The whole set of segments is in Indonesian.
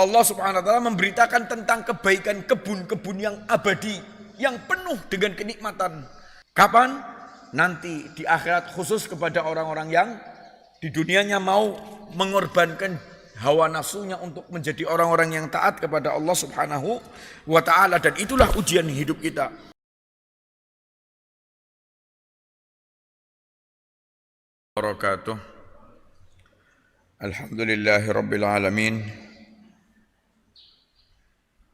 Allah Subhanahu wa taala memberitakan tentang kebaikan kebun-kebun yang abadi, yang penuh dengan kenikmatan. Kapan? Nanti di akhirat, khusus kepada orang-orang yang di dunianya mau mengorbankan hawa nafsunya untuk menjadi orang-orang yang taat kepada Allah Subhanahu wa taala, dan itulah ujian hidup kita. Barakatuh. Alhamdulillahirabbil alamin.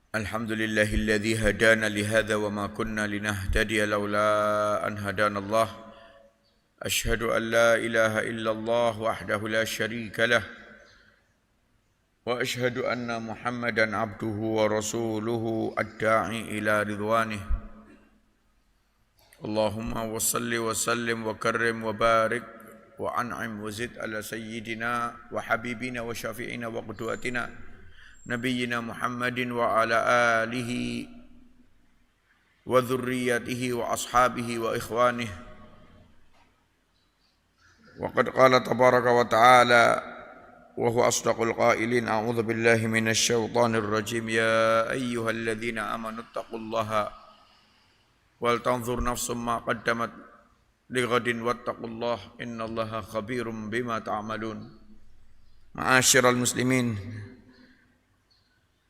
Alhamdulillahilladzi hadana lihadza wa ma kunna linahtadiya laula an hadanallah. Asyhadu an la ilaha illallah wahdahu la syarika lah. Wa asyhadu anna Muhammadan abduhu wa rasuluhu ad-da'i ila ridwanih. Allahumma wa salli wa sallim wa karrim wa barik wa an'im wa zid ala sayyidina wa habibina wa syafi'ina wa qudwatina nabiyyina Muhammadin wa ala alihi wa dhurriyyatihi wa ashabihi wa ikhwanihi. Wa qad qala tabaraka wa ta'ala wa huwa asdaqul qailin, a'udzu billahi minasy syaithanir rajim, ya ayyuhalladzina amanu taqullaha wal tanzur nafsum ma qaddamat lighadin wattaqullaha innallaha khabirum bima ta'malun. Ma'asyiral muslimin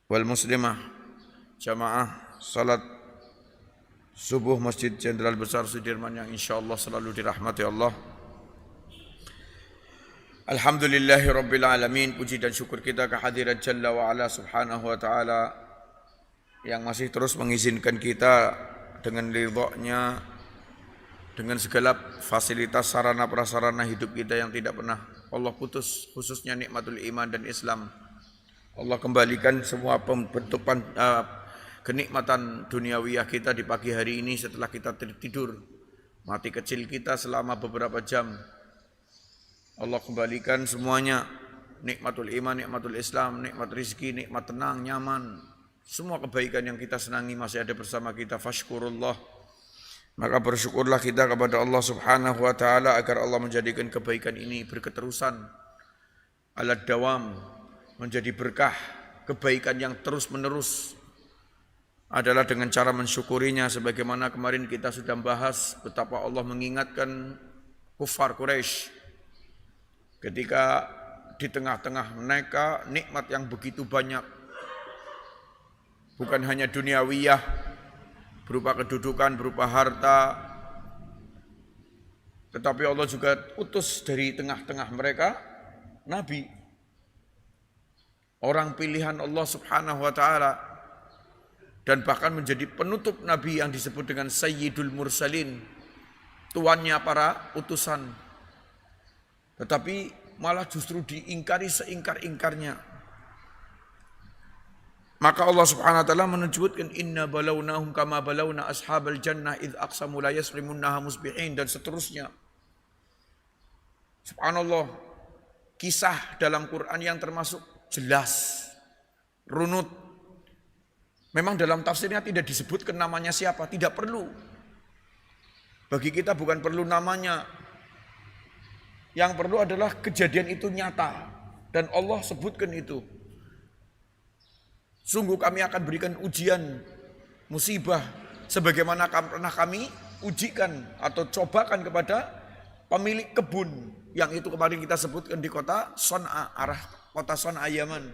wal muslimah, jamaah salat subuh Masjid Jenderal Besar Sudirman yang insyaallah selalu dirahmati Allah. Alhamdulillahirabbil alamin. Puji dan syukur kita kehadirat Jalla wa Ala Subhanahu wa taala yang masih terus mengizinkan kita dengan ridha-Nya, dengan segala fasilitas sarana prasarana hidup kita yang tidak pernah Allah putus, khususnya nikmatul iman dan Islam. Allah kembalikan semua bentuk kenikmatan duniawiyah kita di pagi hari ini setelah kita tidur, mati kecil kita selama beberapa jam. Allah kembalikan semuanya, nikmatul iman, nikmatul Islam, nikmat rizki, nikmat tenang, nyaman. Semua kebaikan yang kita senangi masih ada bersama kita. Fashkurullah. Maka bersyukurlah kita kepada Allah Subhanahu wa taala agar Allah menjadikan kebaikan ini berketerusan, alad dawam, menjadi berkah. Kebaikan yang terus menerus adalah dengan cara mensyukurinya, sebagaimana kemarin kita sudah bahas betapa Allah mengingatkan kufar Quraisy ketika di tengah-tengah mereka nikmat yang begitu banyak, bukan hanya duniawiyah berupa kedudukan, berupa harta, tetapi Allah juga utus dari tengah-tengah mereka nabi, orang pilihan Allah Subhanahu wa taala, dan bahkan menjadi penutup nabi yang disebut dengan Sayyidul Mursalin, tuannya para utusan. Tetapi malah justru diingkari seingkar-ingkarnya. Maka Allah Subhanahu wa taala menyebutkan inna balawnahum kama balawna ashabal jannah id aqsamu la yasrimunnaha musbihin, dan seterusnya. Subhanallah, kisah dalam Quran yang termasuk jelas, runut. Memang dalam tafsirnya tidak disebutkan namanya siapa, tidak perlu. Bagi kita bukan perlu namanya. Yang perlu adalah kejadian itu nyata dan Allah sebutkan itu. Sungguh kami akan berikan ujian, musibah, sebagaimana pernah kami ujikan atau cobakan kepada pemilik kebun, yang itu kemarin kita sebutkan di kota Son'a, arah kota Son'a Yaman,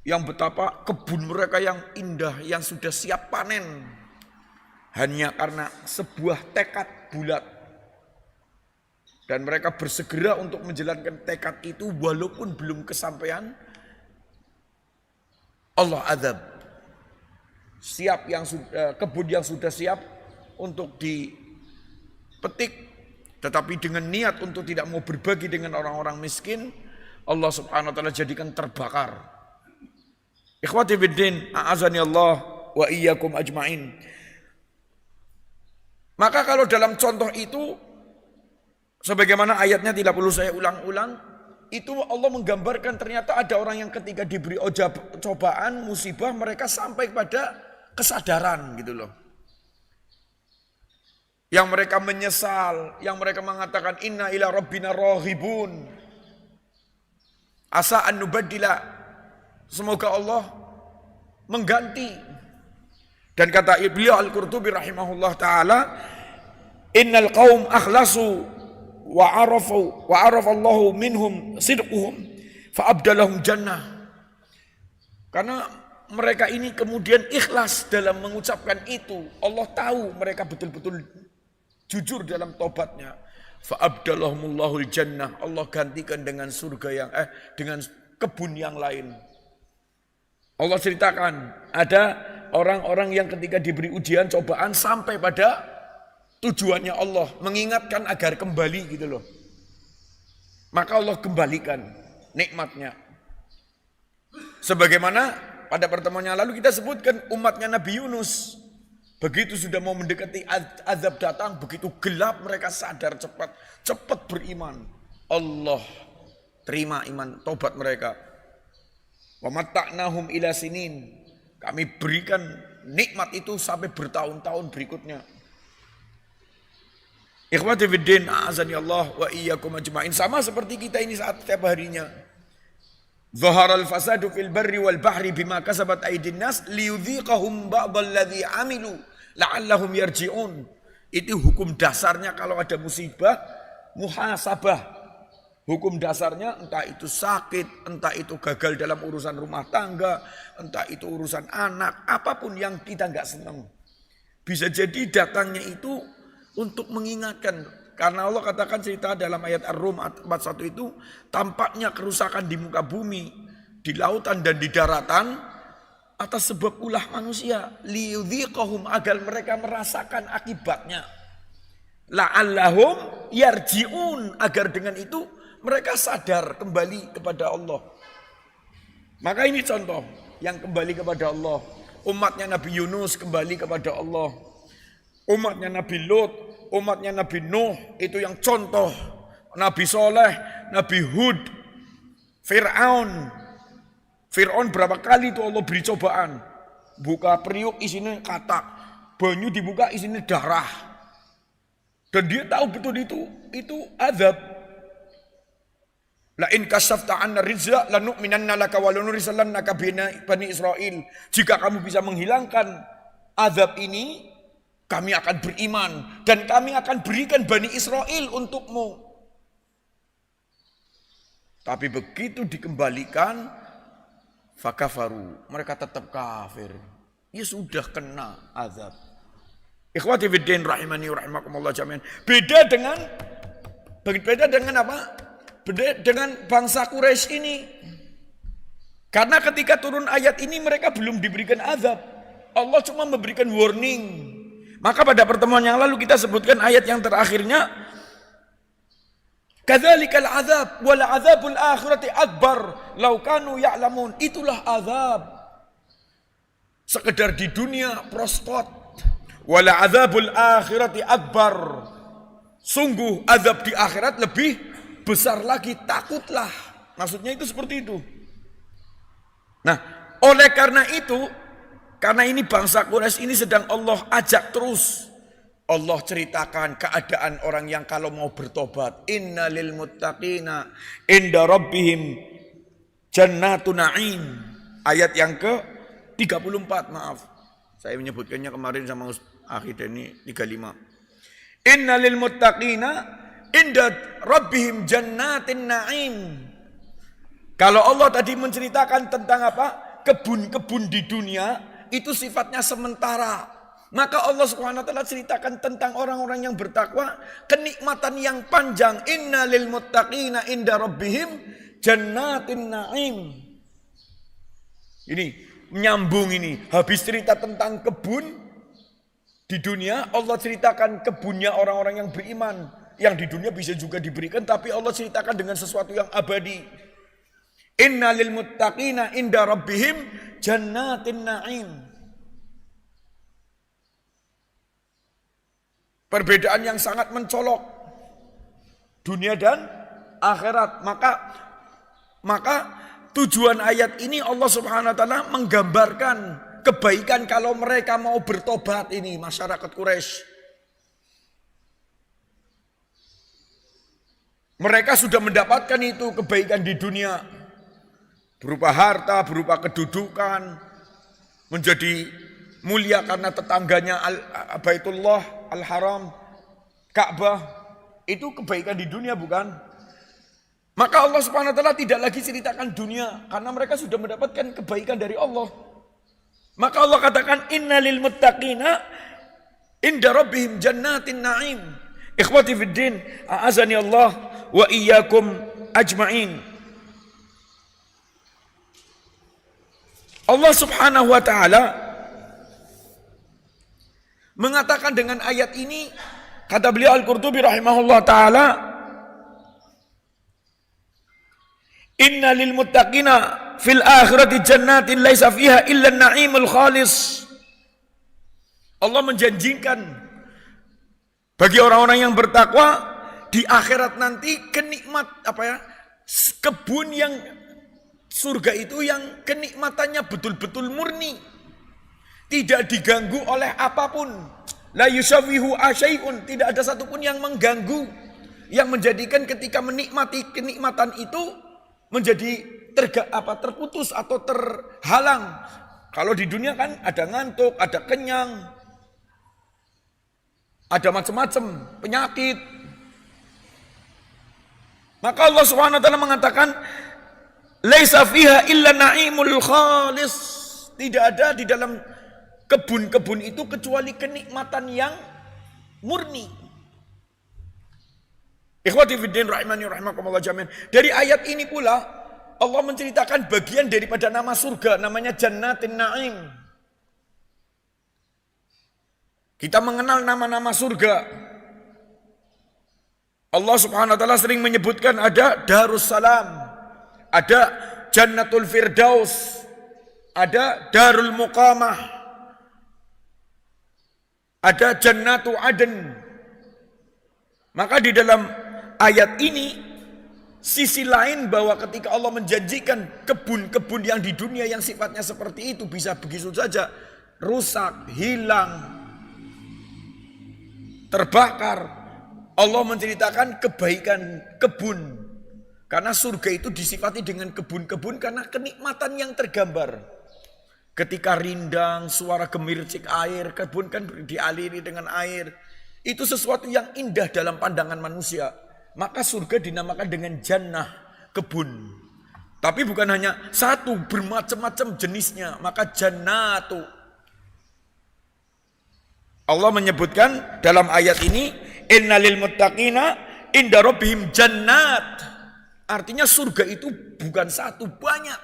yang betapa kebun mereka yang indah, yang sudah siap panen, hanya karena sebuah tekad bulat. Dan mereka bersegera untuk menjalankan tekad itu walaupun belum kesampaian Allah azab. Siap yang kebun yang sudah siap untuk dipetik, tetapi dengan niat untuk tidak mau berbagi dengan orang-orang miskin, Allah Subhanahu wa taala jadikan terbakar. Ikhwati fiddin, a'azani Allah wa iyyakum ajmain. Maka kalau dalam contoh itu, sebagaimana ayatnya tidak perlu saya ulang-ulang, itu Allah menggambarkan ternyata ada orang yang ketika diberi cobaan, musibah, mereka sampai pada kesadaran gitu loh. Yang mereka menyesal, yang mereka mengatakan inna ila rabbina raghibun. Asa an nubaddila Semoga Allah mengganti. Dan kata beliau Al-Qurtubi rahimahullah ta'ala, innal qaum akhlasu wa arafa Allahu minhum sidquhum fa abdalahum jannah. Karena mereka ini kemudian ikhlas dalam mengucapkan itu. Allah tahu mereka betul-betul jujur dalam tobatnya. Fa abdalahumullahul jannah. Allah gantikan dengan surga yang dengan kebun yang lain. Allah ceritakan ada orang-orang yang ketika diberi ujian, cobaan sampai pada tujuannya Allah, mengingatkan agar kembali gitu loh. Maka Allah kembalikan nikmatnya. Sebagaimana pada pertemuan yang lalu kita sebutkan umatnya Nabi Yunus. Begitu sudah mau mendekati azab datang, begitu gelap mereka sadar cepat beriman. Allah terima iman tobat mereka. Wa matta'nahum ila sinin. Kami berikan nikmat itu sampai bertahun-tahun berikutnya. Ikhwati fiddin, a'azani Allah wa iyyakum ajma'in. Sama seperti kita ini saat setiap harinya. Zaharal fasadu fil barri wal bahri bima kasabat aydin nas liyudhiqahum ba'dalladzi amilu la'allahum yarji'un. Itu hukum dasarnya kalau ada musibah, muhasabah. Hukum dasarnya entah itu sakit, entah itu gagal dalam urusan rumah tangga, entah itu urusan anak, apapun yang kita nggak senang. Bisa jadi datangnya itu untuk mengingatkan. Karena Allah katakan cerita dalam ayat Ar-Rum 41 itu, tampaknya kerusakan di muka bumi, di lautan dan di daratan, atas sebab ulah manusia. Liyudhiqahum, agar mereka merasakan akibatnya. La'allahum yarji'un, agar dengan itu mereka sadar kembali kepada Allah. Maka ini contoh yang kembali kepada Allah. Umatnya Nabi Yunus kembali kepada Allah. Umatnya Nabi Lut, umatnya Nabi Nuh itu yang contoh. Nabi Soleh, Nabi Hud, Fir'aun. Fir'aun berapa kali itu Allah beri cobaan. Buka periuk isinya katak. Banyu dibuka isinya darah. Dan dia tahu betul itu azab. La in kasafta 'anna rizqa lanu'minanna laka wa lanursilannaka bani Israil. Jika kamu bisa menghilangkan azab ini, kami akan beriman dan kami akan berikan Bani Israel untukmu. Tapi begitu dikembalikan, fakafaru, mereka tetap kafir. Ya sudah kena azab. Ikhwati fiddin rahimani rahimakumullah jami'an. Beda dengan apa? Beda dengan bangsa Quraisy ini. Karena ketika turun ayat ini mereka belum diberikan azab. Allah cuma memberikan warning. Maka pada pertemuan yang lalu kita sebutkan ayat yang terakhirnya, kadzalikal azab wal azabul akhirati akbar law kanu ya'lamun. Itulah azab. Sekedar di dunia prospot. Wal azabul akhirati akbar. Sungguh azab di akhirat lebih besar lagi, takutlah. Maksudnya itu seperti itu. Nah, oleh karena itu, karena ini bangsa Quraisy ini sedang Allah ajak terus. Allah ceritakan keadaan orang yang kalau mau bertobat. Inna lil muttaqina inda rabbihim jannatun na'im. Ayat yang ke-34, maaf. Saya menyebutkannya kemarin sama Akhi Deni 35. Inna lil muttaqina inda rabbihim jannatin na'im. Kalau Allah tadi menceritakan tentang apa? Kebun-kebun di dunia itu sifatnya sementara. Maka Allah Subhanahu wa taala ceritakan tentang orang-orang yang bertakwa, kenikmatan yang panjang. Inna lil muttaqina inda rabbihim jannatin na'im. Ini nyambung ini. Habis cerita tentang kebun di dunia, Allah ceritakan kebunnya orang-orang yang beriman. Yang di dunia bisa juga diberikan, tapi Allah ceritakan dengan sesuatu yang abadi. Inna lil muttaqina inda rabbihim jannatin na'im. Perbedaan yang sangat mencolok. Dunia dan akhirat. Maka tujuan ayat ini Allah Subhanahu wa taala menggambarkan kebaikan kalau mereka mau bertobat ini masyarakat Quraisy. Mereka sudah mendapatkan itu kebaikan di dunia. berupa harta, berupa kedudukan, menjadi mulia karena tetangganya Baitullah Al-Haram, Ka'bah, itu kebaikan di dunia bukan? Maka Allah Subhanahu wa taala tidak lagi ceritakan dunia karena mereka sudah mendapatkan kebaikan dari Allah. Maka Allah katakan innalil muttaqina inda rabbihim jannatin na'im. Ikhwati fid din, a'azani Allah wa iyyakum ajma'in. Allah Subhanahu wa taala mengatakan dengan ayat ini, kata beliau Al-Qurtubi rahimahullah taala, inna lil muttaqina fil akhirati jannatin laisa fiha illa an-na'imul khalis. Allah menjanjikan bagi orang-orang yang bertakwa di akhirat nanti kebun yang surga itu yang kenikmatannya betul-betul murni, tidak diganggu oleh apapun. La yushawihu asyai'un, tidak ada satupun yang mengganggu, yang menjadikan ketika menikmati kenikmatan itu menjadi terputus atau terhalang. Kalau di dunia kan ada ngantuk, ada kenyang, ada macam-macam penyakit. Maka Allah Subhanahu wa taala mengatakan laisa fiha illa na'imul khalis. Tidak ada di dalam kebun-kebun itu kecuali kenikmatan yang murni. Ikhwati fiddin rahimani rahimakumullah jami'an. Dari ayat ini pula Allah menceritakan bagian daripada nama surga, namanya Jannatin Na'im. Kita mengenal nama-nama surga. Allah Subhanahu wa taala sering menyebutkan ada Darussalam, ada Jannatul Firdaus, ada Darul Muqamah, ada Jannatu Aden. Maka di dalam ayat ini sisi lain bahwa ketika Allah menjanjikan kebun-kebun yang di dunia yang sifatnya seperti itu bisa begitu saja rusak, hilang, terbakar. Allah menceritakan kebaikan kebun. Karena surga itu disifati dengan kebun-kebun karena kenikmatan yang tergambar. Ketika rindang, suara gemericik air, kebun kan dialiri dengan air. Itu sesuatu yang indah dalam pandangan manusia. Maka surga dinamakan dengan jannah, kebun. Tapi bukan hanya satu, bermacam-macam jenisnya. Maka jannatu. Allah menyebutkan dalam ayat ini, innalil muttaqina inda rabbihim jannat. Artinya surga itu bukan satu, banyak.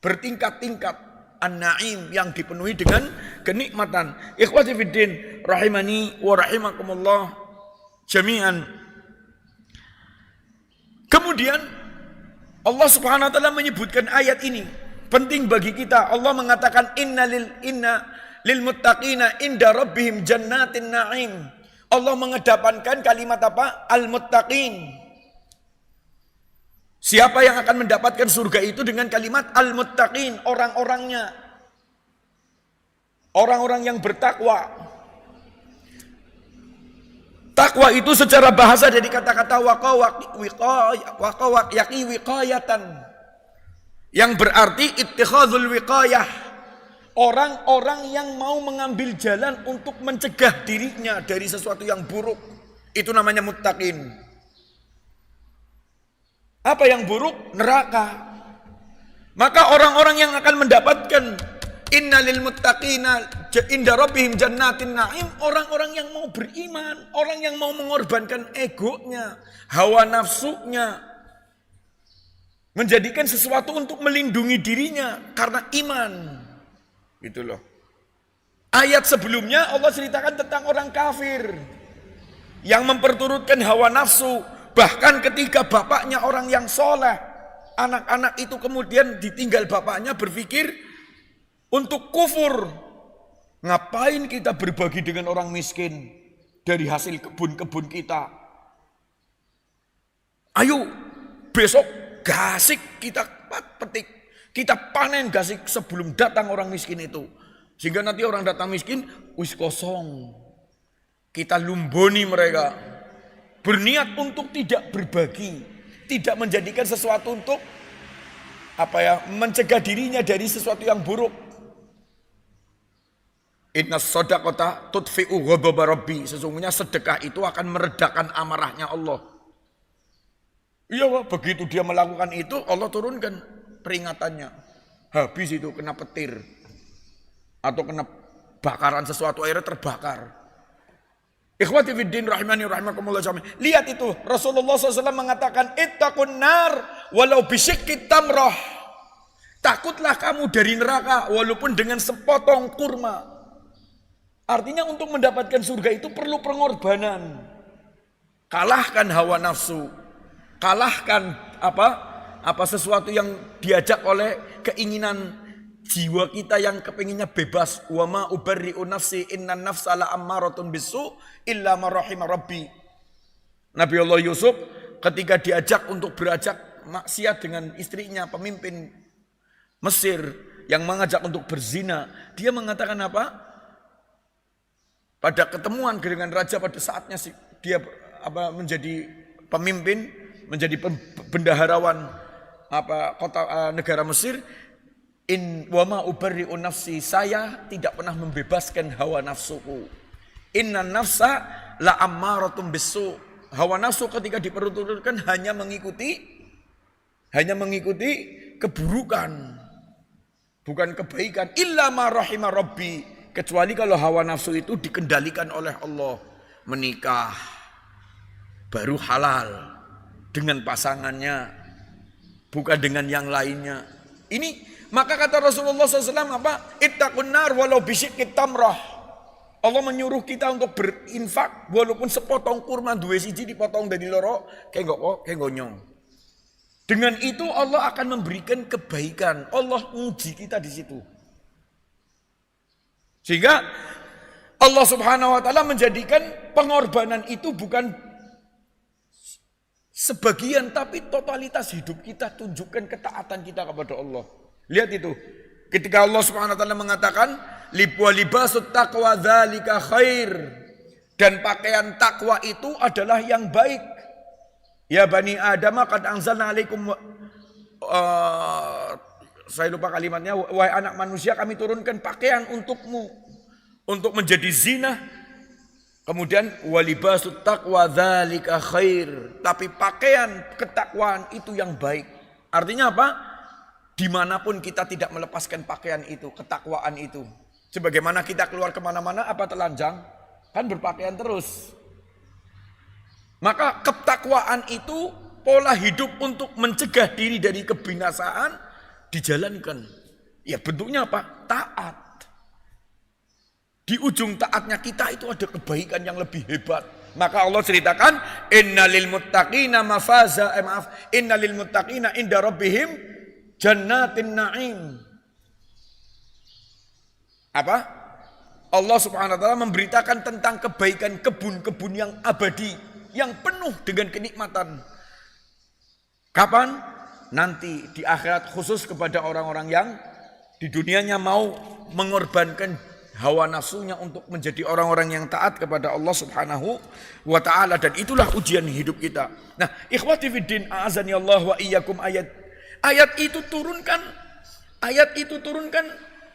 Bertingkat-tingkat an-na'im yang dipenuhi dengan kenikmatan. Ikhwati fiddin rahimani wa rahimakumullah jami'an. Kemudian Allah Subhanahu wa taala menyebutkan ayat ini penting bagi kita. Allah mengatakan inna lil muttaqina inda rabbihim jannatin na'im. Allah mengedepankan kalimat apa? Al-muttaqin. Siapa yang akan mendapatkan surga itu dengan kalimat al-muttaqin, orang-orangnya. Orang-orang yang bertakwa. Takwa itu secara bahasa dari kata-kata wiqayatan. Yang berarti ittikhadzul wiqayah. Orang-orang yang mau mengambil jalan untuk mencegah dirinya dari sesuatu yang buruk. Itu namanya muttaqin. Apa yang buruk? Neraka. Maka orang-orang yang akan mendapatkan innalil muttaqina inda rabbihim jannatin na'im, orang-orang yang mau beriman, orang yang mau mengorbankan egonya, hawa nafsunya, menjadikan sesuatu untuk melindungi dirinya karena iman. Gitu loh. Ayat sebelumnya Allah ceritakan tentang orang kafir yang memperturutkan hawa nafsu. Bahkan ketika bapaknya orang yang soleh, anak-anak itu kemudian ditinggal bapaknya berpikir untuk kufur. Ngapain kita berbagi dengan orang miskin dari hasil kebun-kebun kita? Ayo besok gasik kita petik, kita panen gasik sebelum datang orang miskin itu. Sehingga nanti orang datang miskin, wis kosong. Kita lumboni mereka. Berniat untuk tidak berbagi, tidak menjadikan sesuatu untuk mencegah dirinya dari sesuatu yang buruk. Innas shadaqata tudfi'u ghadaba rabbi. Sesungguhnya sedekah itu akan meredakan amarahnya Allah. Iya, begitu dia melakukan itu, Allah turunkan peringatannya. Habis itu kena petir atau kena bakaran sesuatu, akhirnya terbakar. Ikhwati fiddin rahimani rahimakumullah jami'an. Lihat itu, Rasulullah SAW mengatakan, ittaqun nar walau bisyikki tamrah. Takutlah kamu dari neraka walaupun dengan sepotong kurma. Artinya untuk mendapatkan surga itu perlu pengorbanan. Kalahkan hawa nafsu. Kalahkan sesuatu yang diajak oleh keinginan jiwa kita yang kepinginnya bebas. Wa ma ubarri'u nafsi innan nafsa la ammaratun bisu illa ma rahima rabbi. Nabi Allah Yusuf ketika diajak untuk berajak maksiat dengan istrinya pemimpin Mesir yang mengajak untuk berzina, dia mengatakan apa? Pada ketemuan dengan raja pada saatnya dia menjadi pemimpin, menjadi bendaharawan kota negara Mesir. In wa ma ubarri'u nafsi, saya tidak pernah membebaskan hawa nafsuku. Inna nafsa la ammaratun bisu. Hawa nafsu ketika diperuntukkan hanya mengikuti keburukan, bukan kebaikan. Illa ma rahima rabbi. Kecuali kalau hawa nafsu itu dikendalikan oleh Allah. Menikah baru halal dengan pasangannya, bukan dengan yang lainnya. Ini maka kata Rasulullah SAW ittaqun nar walau bisyikki tamrah. Allah menyuruh kita untuk berinfak walaupun sepotong kurma duwe siji dipotong dari loro kayak gonyong. Dengan itu Allah akan memberikan kebaikan. Allah uji kita di situ. Sehingga Allah Subhanahu wa taala menjadikan pengorbanan itu bukan sebagian tapi totalitas hidup kita, tunjukkan ketaatan kita kepada Allah. Lihat itu. Ketika Allah Subhanahu wa taala mengatakan libasut taqwa dzalika khair, dan pakaian takwa itu adalah yang baik. Ya bani Adam qad anzalna alaikum saya lupa kalimatnya, wahai anak manusia kami turunkan pakaian untukmu untuk menjadi zina. Kemudian walibasut taqwa dzalika khair, tapi pakaian ketakwaan itu yang baik. Artinya apa? Dimanapun kita tidak melepaskan pakaian itu, ketakwaan itu. Sebagaimana kita keluar kemana-mana apa telanjang, kan berpakaian terus. Maka ketakwaan itu pola hidup untuk mencegah diri dari kebinasaan dijalankan. Ya bentuknya apa? Taat. Di ujung taatnya kita itu ada kebaikan yang lebih hebat. Maka Allah ceritakan innalil muttaqina innalil muttaqina inda rabbihim jannatin na'im. Apa? Allah Subhanahu wa taala memberitakan tentang kebaikan kebun-kebun yang abadi, yang penuh dengan kenikmatan. Kapan? Nanti di akhirat, khusus kepada orang-orang yang di dunianya mau mengorbankan hawa nafsunya untuk menjadi orang-orang yang taat kepada Allah Subhanahu wa taala, dan itulah ujian hidup kita. Nah, ikhwati fiddin a'azani Allah wa iyyakum, ayat itu turunkan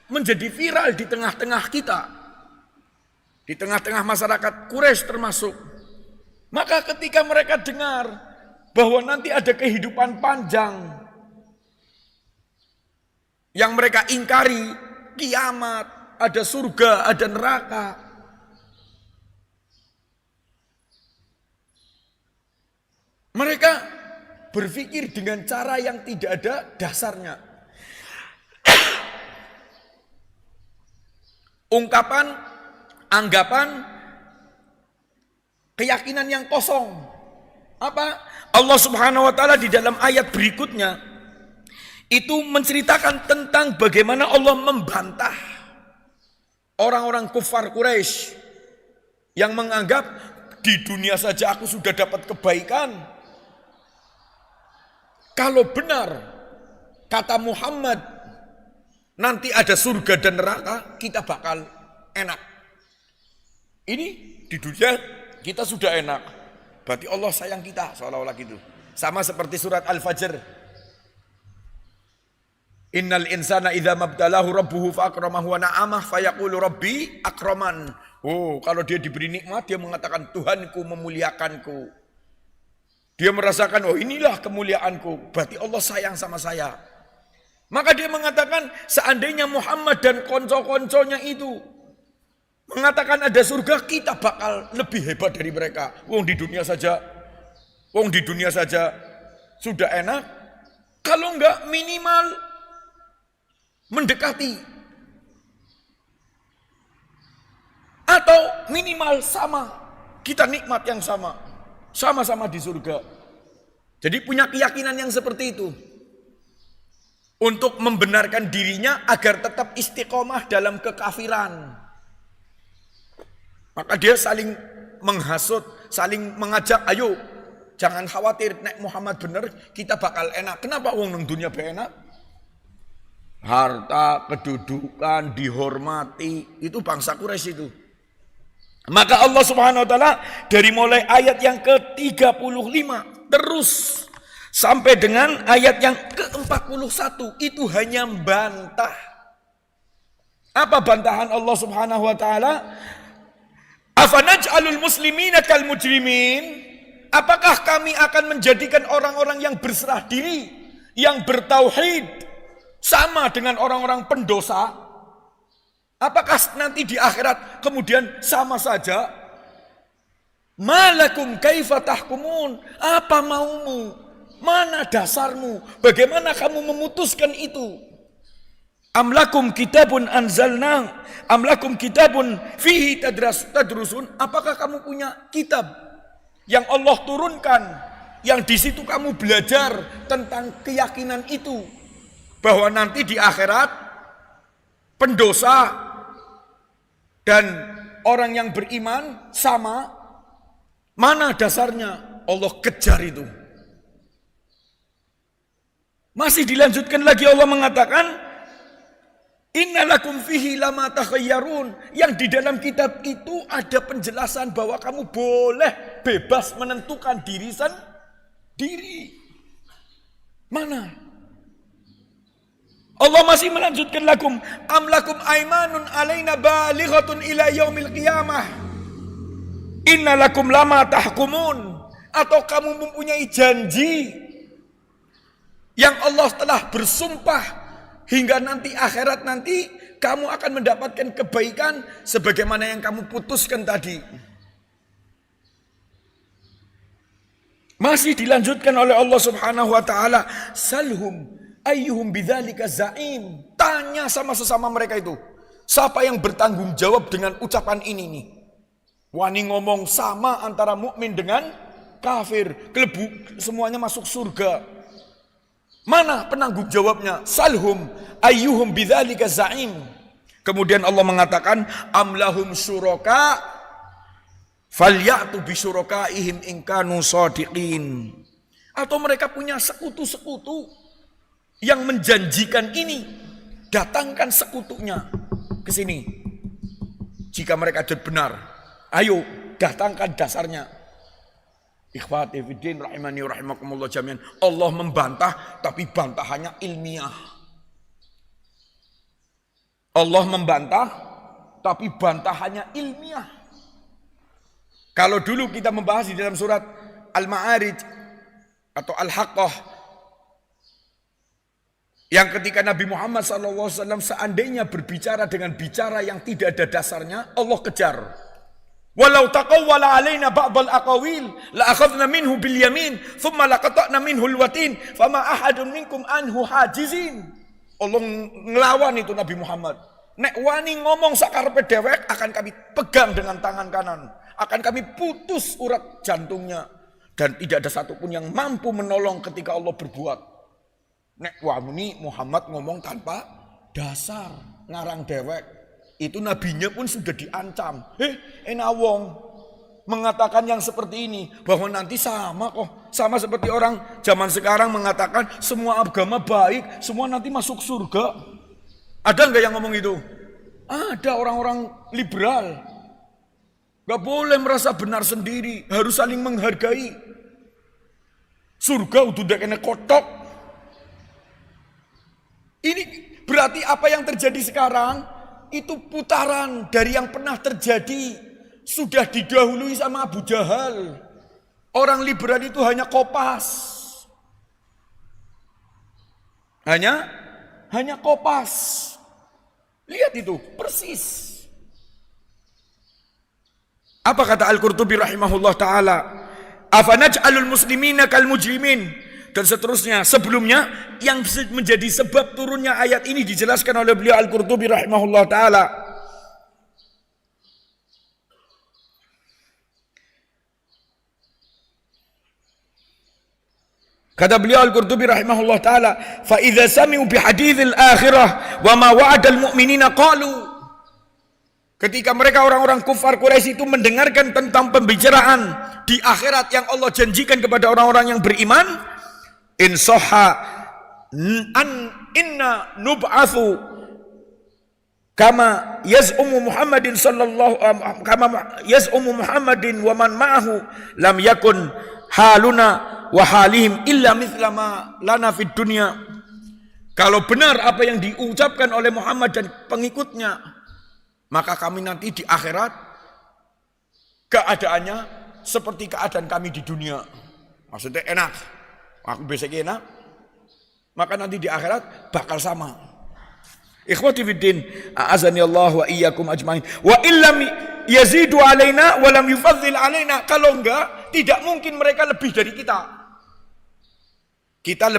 menjadi viral di tengah-tengah kita. Di tengah-tengah masyarakat Quraisy termasuk. Maka ketika mereka dengar bahwa nanti ada kehidupan panjang yang mereka ingkari, kiamat, ada surga, ada neraka. Mereka berpikir dengan cara yang tidak ada dasarnya. Ungkapan, anggapan, keyakinan yang kosong. Apa? Allah Subhanahu wa taala di dalam ayat berikutnya itu menceritakan tentang bagaimana Allah membantah orang-orang kufar Quraisy yang menganggap di dunia saja aku sudah dapat kebaikan. Kalau benar kata Muhammad nanti ada surga dan neraka, kita bakal enak. Ini di dunia kita sudah enak. Berarti Allah sayang kita, seolah-olah gitu. Sama seperti surat Al-Fajr. Innal insana idza mabtalahu rabbuhu fa akramahu wa na'amah fayaqulu rabbi akraman. Oh, kalau dia diberi nikmat dia mengatakan Tuhanku memuliakanku. Dia merasakan oh inilah kemuliaanku, berarti Allah sayang sama saya. Maka dia mengatakan seandainya Muhammad dan konco-konconya itu mengatakan ada surga, kita bakal lebih hebat dari mereka. Wong di dunia saja sudah enak. Kalau enggak minimal mendekati atau minimal sama, kita nikmat yang sama-sama di surga. Jadi punya keyakinan yang seperti itu untuk membenarkan dirinya agar tetap istiqomah dalam kekafiran. Maka dia saling menghasut, saling mengajak, ayo jangan khawatir, nek Muhammad bener kita bakal enak. Kenapa wong nang dunia enak? Harta, kedudukan, dihormati, itu bangsa Quraisy itu. Maka Allah Subhanahu wa taala dari mulai ayat yang ke-35 terus sampai dengan ayat yang ke-41 itu hanya bantah. Apa bantahan Allah Subhanahu wa taala? Afanaj'alul muslimina kal mujrimin? Apakah kami akan menjadikan orang-orang yang berserah diri, yang bertauhid sama dengan orang-orang pendosa? Apakah nanti di akhirat kemudian sama saja? Malakum kaifa tahkumun? Apa maumu? Mana dasarmu? Bagaimana kamu memutuskan itu? Amlakum kitabun anzalna, amlakum kitabun fihi tadrusun. Apakah kamu punya kitab yang Allah turunkan, yang di situ kamu belajar tentang keyakinan itu, bahwa nanti di akhirat pendosa dan orang yang beriman sama? Mana dasarnya? Allah kejar itu. Masih dilanjutkan lagi Allah mengatakan, innalakum fihi lama takhayyarun. Yang di dalam kitab itu ada penjelasan bahwa kamu boleh bebas menentukan diri sendiri. Mana? Allah masih melanjutkan lakum amlakum aimanun alaina balighatun ila yaumil qiyamah. Innalakum lama tahkumun. Atau kamu mempunyai janji yang Allah telah bersumpah hingga nanti akhirat nanti kamu akan mendapatkan kebaikan sebagaimana yang kamu putuskan tadi. Masih dilanjutkan oleh Allah Subhanahu wa taala, salhum ayyuhum bidzalika za'im. Tanya sama sesama mereka itu, siapa yang bertanggung jawab dengan ucapan ini nih? Wani ngomong sama antara mukmin dengan kafir, kelebu semuanya masuk surga. Mana penanggung jawabnya? Salhum ayyuhum bidzalika za'im. Kemudian Allah mengatakan, amlahum syuraka falyatu bisyurakaihim in kanu shadiqin. Atau mereka punya sekutu-sekutu yang menjanjikan ini, datangkan sekutunya ke sini. Jika mereka benar, ayo datangkan dasarnya. Ikhwati fiddin rahimani rahimakumullah jami'an. Allah membantah tapi bantahannya ilmiah. Allah membantah tapi bantahannya ilmiah. Kalau dulu kita membahas di dalam surat Al-Ma'arij atau Al-Haqqah, yang ketika Nabi Muhammad SAW seandainya berbicara dengan bicara yang tidak ada dasarnya, Allah kejar. Walau taqawwala alaina ba'dal aqawil la akhadna minhu bil yamin thumma laqata'na minhu al watin fama ahadun minkum anhu hajizin. Allah ngelawan itu Nabi Muhammad. Nek wani ngomong sakarepe dhewek akan kami pegang dengan tangan kanan, akan kami putus urat jantungnya, dan tidak ada satupun yang mampu menolong ketika Allah berbuat. Nek wani Muhammad ngomong tanpa dasar, ngarang dhewek. Itu nabinya pun sudah diancam. Wong mengatakan yang seperti ini, bahwa nanti sama kok. Sama seperti orang zaman sekarang mengatakan semua agama baik, semua nanti masuk surga. Ada enggak yang ngomong itu? Ada orang-orang liberal. Gak boleh merasa benar sendiri, harus saling menghargai. Surga udah kena kotok. Ini berarti apa yang terjadi sekarang itu putaran dari yang pernah terjadi. Sudah didahului sama Abu Jahal. Orang liberal itu hanya kopas. Hanya kopas. Lihat itu, persis. Apa kata Al-Qurtubi rahimahullah ta'ala? Afanaj'alul muslimina kal mujrimin. Dan seterusnya. Sebelumnya, yang menjadi sebab turunnya ayat ini dijelaskan oleh beliau Al-Qurtubi rahimahullah ta'ala. Kata beliau Al-Qurtubi rahimahullah ta'ala, fa idza sami'u bi hadithil akhirah wa ma wa'adal mu'minina qalu. Ketika mereka orang-orang kufar Quraisy itu mendengarkan tentang pembicaraan di akhirat yang Allah janjikan kepada orang-orang yang beriman, in sahha an inna nub'atsu kama yaz'umu Muhammadin sallallahu kama yaz'umu Muhammadin wa man ma'ahu lam yakun haluna wa halihim illa mithla ma lana fid dunya. Kalau benar apa yang diucapkan oleh Muhammad dan pengikutnya, maka kami nanti di akhirat keadaannya seperti keadaan kami di dunia. Maksudnya enak. Aku besok enak, maka nanti di akhirat bakal sama. Ikhwati fiddin, a'azani Allah wa iyyakum ajmain. Wa illam yazidu alaina wa lam yufaddil alaina. Kalau enggak, tidak mungkin mereka lebih dari kita. Kita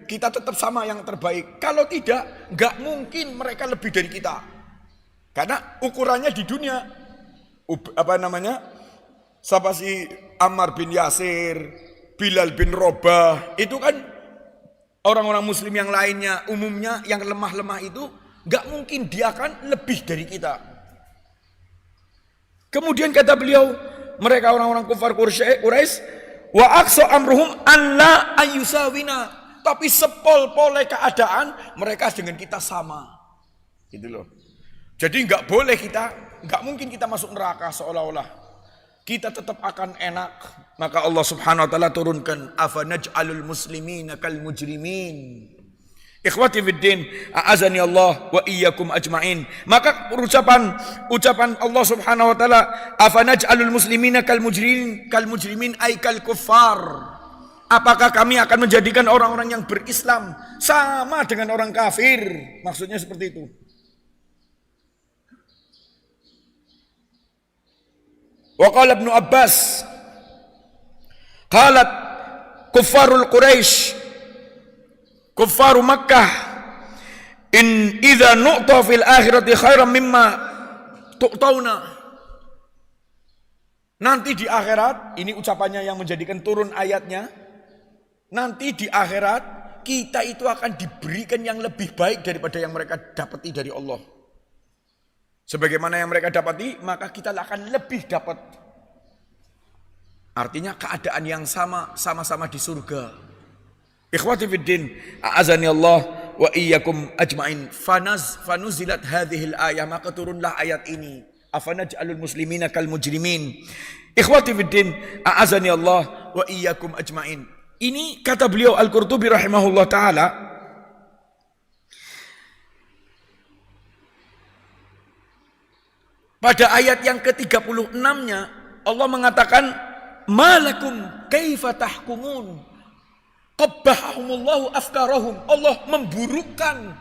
kita tetap sama yang terbaik. Kalau tidak, enggak mungkin mereka lebih dari kita. Karena ukurannya di dunia, siapa sih Ammar bin Yasir, Bilal bin Rabah, itu kan orang-orang muslim yang lainnya, umumnya yang lemah-lemah itu, enggak mungkin dia akan lebih dari kita. Kemudian kata beliau, mereka orang-orang kufar Quraisy, wa aqsa amruhum an la ayusawina, tapi sepol-pole keadaan mereka dengan kita sama. Gitu loh. Jadi enggak mungkin kita masuk neraka seolah-olah. Kita tetap akan enak. Maka Allah Subhanahu wa taala turunkan afanaj'alul muslimina kal mujrimin. Ikhwati fiddin, a'azani Allah wa iyyakum ajmain. Maka ucapan Allah Subhanahu wa taala afanaj'alul muslimina kal mujrimin ay kal kuffar. Apakah kami akan menjadikan orang-orang yang berislam sama dengan orang kafir? Maksudnya seperti itu. Wa qala Ibnu Abbas qalat kuffarul Quraisy kuffaru Makkah in idza nu'ta fil akhirati khairan mimma tu'tauna. Nanti di akhirat, ini ucapannya yang menjadikan turun ayatnya, nanti di akhirat kita itu akan diberikan yang lebih baik daripada yang mereka dapati dari Allah. Sebagaimana yang mereka dapati, maka kita akan lebih dapat. Artinya keadaan yang sama-sama di surga. Ikhwati fiddin, a'azani Allah wa iyyakum ajmain. Fanuzilat hadhil ayah, maka turunlah ayat ini. Afanaj'alul muslimina kal mujrimin. Ikhwati fiddin, a'azani Allah wa iyyakum ajmain. Ini kata beliau Al-Qurtubi rahimahullah ta'ala, pada ayat yang ke-36-nya Allah mengatakan malakum kaifa tahkumun qabbahahumullahu afkarahum. Allah memburukkan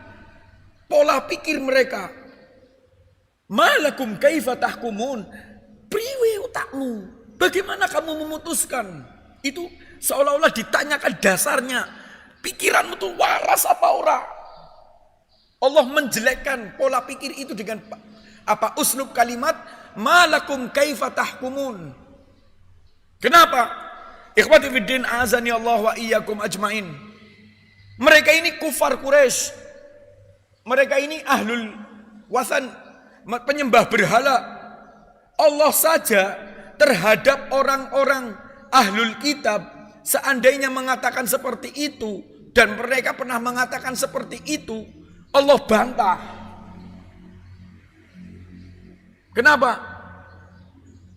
pola pikir mereka. Malakum kaifa tahkumun, priwe utakmu, bagaimana kamu memutuskan? Itu seolah-olah ditanyakan dasarnya, pikiranmu tuh waras apa ora? Allah menjelekkan pola pikir itu dengan uslub kalimat malakum kaifa tahkumun. Kenapa? Ikhwati fiddin, azani Allah wa iyyakum ajmain. Mereka ini kufar Quraisy. Mereka ini ahlul wasan, penyembah berhala. Allah saja terhadap orang-orang ahlul kitab, seandainya mengatakan seperti itu dan mereka pernah mengatakan seperti itu, Allah bantah. Kenapa?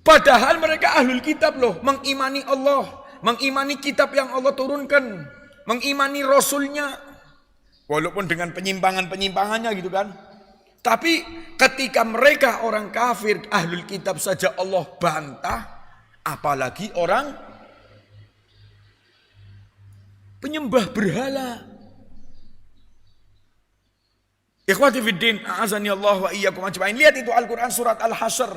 Padahal mereka ahlul kitab loh, mengimani Allah, mengimani kitab yang Allah turunkan, mengimani Rasulnya. Walaupun dengan penyimpangan-penyimpangannya gitu kan. Tapi ketika mereka orang kafir, ahlul kitab saja Allah bantah, apalagi orang penyembah berhala. Ikhwati fiddin, a'azani Allah wa iyyakum ajma'in. Lihat itu Al-Quran surat Al-Hasyr.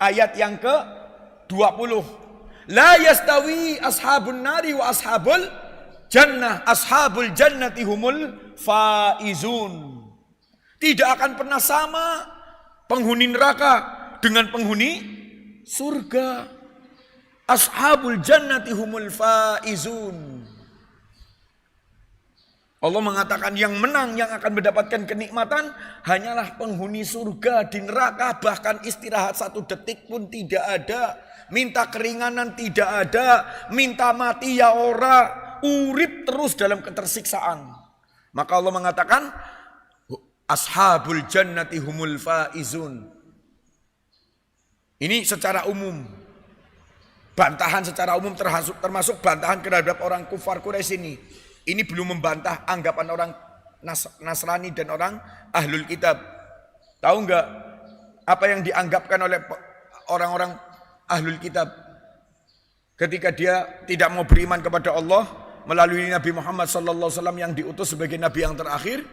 Ayat yang ke-20. La yastawi ashabun nari wa ashabul jannah. Ashabul jannati humul faizun. Tidak akan pernah sama penghuni neraka dengan penghuni surga. Ashabul jannati humul faizun. Allah mengatakan yang menang, yang akan mendapatkan kenikmatan hanyalah penghuni surga. Di neraka bahkan istirahat 1 detik pun tidak ada. Minta keringanan tidak ada. Minta mati ya ora. Urip terus dalam ketersiksaan. Maka Allah mengatakan ashabul jannati humul faizun. Ini secara umum. Bantahan secara umum termasuk bantahan terhadap orang kufar Quraisy ini. Ini belum membantah anggapan orang Nasrani dan orang Ahlul Kitab. Tahu enggak apa yang dianggapkan oleh orang-orang Ahlul Kitab ketika dia tidak mau beriman kepada Allah melalui Nabi Muhammad SAW yang diutus sebagai Nabi yang terakhir?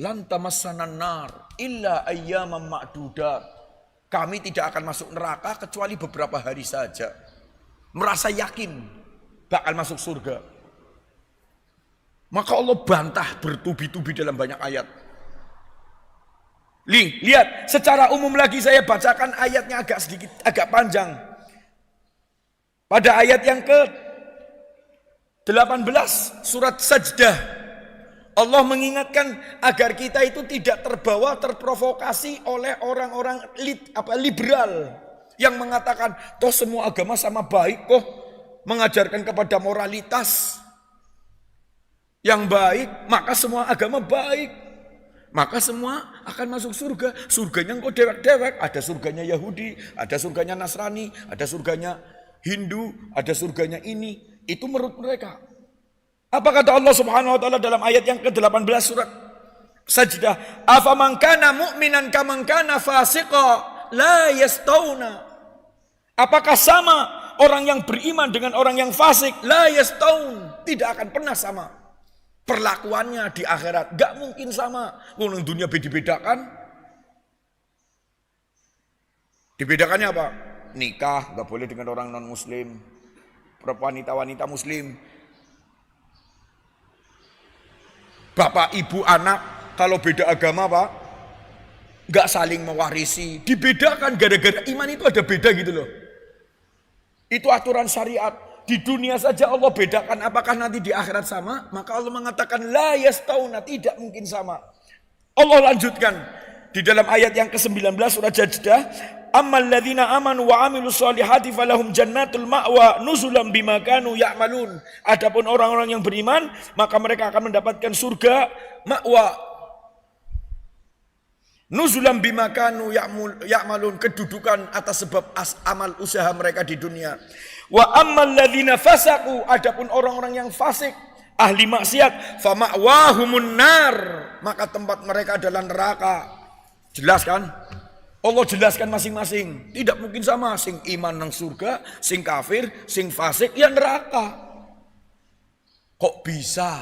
Lan tamassanan nar illa ayyaman ma'dudat. Kami tidak akan masuk neraka kecuali beberapa hari saja. Merasa yakin bakal masuk surga. Maka Allah bantah bertubi-tubi dalam banyak ayat. Lihat, secara umum lagi saya bacakan ayatnya agak panjang. Pada ayat yang ke-18 surat Sajdah, Allah mengingatkan agar kita itu tidak terprovokasi oleh orang-orang liberal yang mengatakan toh semua agama sama baik kok, mengajarkan kepada moralitas yang baik, maka semua agama baik. Maka semua akan masuk surga. Surganya kok dewek-dewek. Ada surganya Yahudi, ada surganya Nasrani, ada surganya Hindu, ada surganya ini. Itu menurut mereka. Apa kata Allah Subhanahu wa taala dalam ayat yang ke-18 surat Sajdah? Afaman kana mu'minan kaman kana fasiqa la yastauna. Apakah sama orang yang beriman dengan orang yang fasik? La yastaun. Tidak akan pernah sama. Perlakuannya di akhirat gak mungkin sama. Kalau dunia dibedakan. Dibedakannya apa? Nikah gak boleh dengan orang non muslim. Wanita muslim. Bapak ibu anak kalau beda agama Pak gak saling mewarisi. Dibedakan gara-gara iman itu ada beda gitu loh. Itu aturan syariat. Di dunia saja Allah bedakan, apakah nanti di akhirat sama? Maka Allah mengatakan la yastauna, tidak mungkin sama. Allah lanjutkan di dalam ayat yang ke-19 surat Sajdah, ammal ladzina amanu wa amilus solihati falahum jannatul ma'wa nuzulan bima kanu ya'malun. Adapun orang-orang yang beriman, maka mereka akan mendapatkan surga ma'wa nuzulan bima kanu ya'malun, kedudukan atas sebab amal usaha mereka di dunia. Wa ammal ladzina fasaku, adapun orang-orang yang fasik, ahli maksiat, fa ma'wahumun nar, maka tempat mereka adalah neraka. Jelas kan? Allah jelaskan masing-masing. Tidak mungkin sama, sing iman nang surga, sing kafir, sing fasik ya neraka. Kok bisa?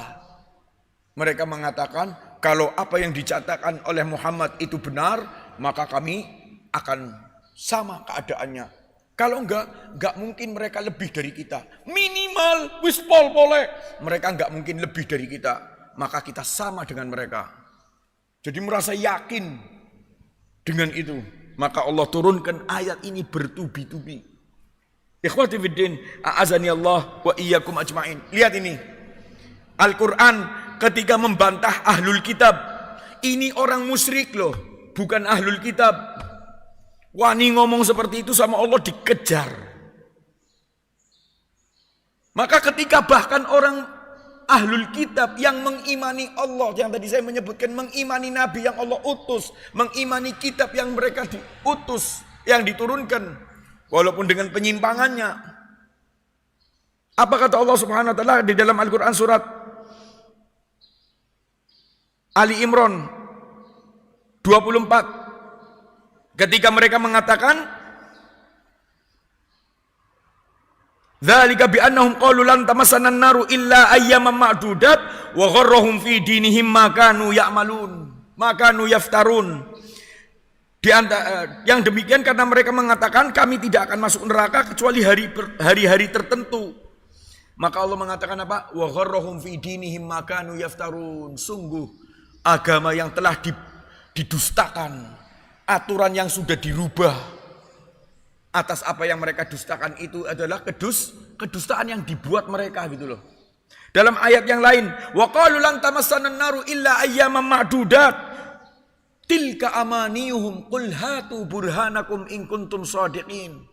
Mereka mengatakan kalau apa yang dicatatkan oleh Muhammad itu benar, maka kami akan sama keadaannya. Kalau enggak mungkin mereka lebih dari kita. Minimal wis pol-pole. Mereka enggak mungkin lebih dari kita. Maka kita sama dengan mereka. Jadi merasa yakin dengan itu. Maka Allah turunkan ayat ini bertubi-tubi. Ikhwati fiddin, a'azani Allah wa iyyakum ajma'in. Lihat ini. Al-Quran ketika membantah ahlul kitab. Ini orang musyrik loh. Bukan ahlul kitab. Wani ngomong seperti itu sama Allah dikejar. Maka ketika bahkan orang ahlul kitab yang mengimani Allah, yang tadi saya menyebutkan mengimani Nabi yang Allah utus, mengimani kitab yang mereka diutus, yang diturunkan, walaupun dengan penyimpangannya. Apa kata Allah Subhanahu wa taala di dalam Al-Quran surat Ali Imran 24. Ketika mereka mengatakan dzalika bi annahum qalu lan tamassana an-naru illa ayyaman ma'dudat wa gharrahum fi dinihim ma kanu ya'malun ma kanu yaftarun. Yang demikian karena mereka mengatakan kami tidak akan masuk neraka kecuali hari-hari tertentu. Maka Allah mengatakan apa? Wa gharrahum fi dinihim ma kanu yaftarun. Sungguh agama yang telah didustakan, aturan yang sudah dirubah atas apa yang mereka dustakan itu adalah kedustaan yang dibuat mereka gitu loh. Dalam ayat yang lain, wa qalu lan tamassana an-naru illa ayyaman ma'dudat tilka amaniyuhum qul hatu burhanakum in kuntum shadiqin.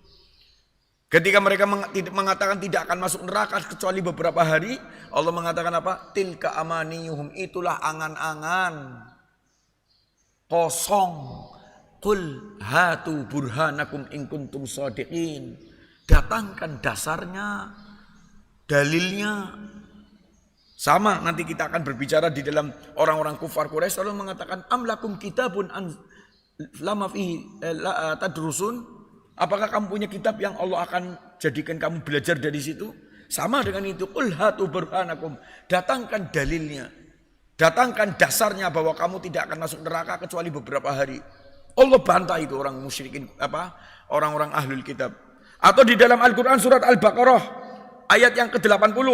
Ketika mereka mengatakan tidak akan masuk neraka kecuali beberapa hari, Allah mengatakan apa? Tilka amaniyuhum, itulah angan-angan kosong. Qul hatu burhanakum in kuntum shadiqin. Datangkan dasarnya, dalilnya. Sama nanti kita akan berbicara di dalam orang-orang kufar Quraisy selalu mengatakan amlakum kitabun lama fihi tadrusun. Apakah kamu punya kitab yang Allah akan jadikan kamu belajar dari situ? Sama dengan itu. Qul hatu burhanakum. Datangkan dalilnya. Datangkan dasarnya bahwa kamu tidak akan masuk neraka kecuali beberapa hari. Allah bantah itu orang musyrikin, orang-orang ahlul kitab. Atau di dalam Al-Quran surat Al-Baqarah ayat yang ke-80.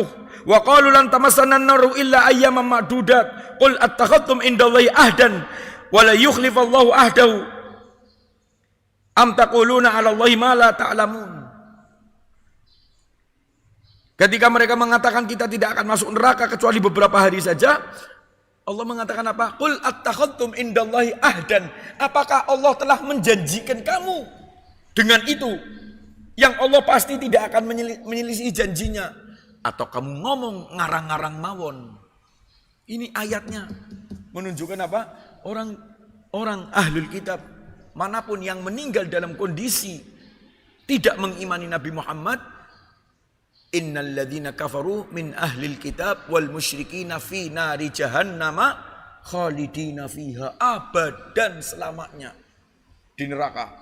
Wa qalu lan tamassana an-naru illa ayyaman ma'dudat. Qul attakhadtum indallahi ahdan wa la yukhlifallahu ahdahu. Am taquluna 'ala Allahi ma la ta'lamun. Ketika mereka mengatakan kita tidak akan masuk neraka kecuali beberapa hari saja, Allah mengatakan apa? Qul attakhadtum indallahi ahdan. Apakah Allah telah menjanjikan kamu dengan itu yang Allah pasti tidak akan menyelisih janjinya? Atau kamu ngomong ngarang-ngarang mawon? Ini ayatnya menunjukkan apa? Orang ahlul kitab manapun yang meninggal dalam kondisi tidak mengimani Nabi Muhammad, innal ladzina kafaru min ahlil kitab wal musyrikina fi nari jahannama khalidina fiha abadan, selamanya di neraka.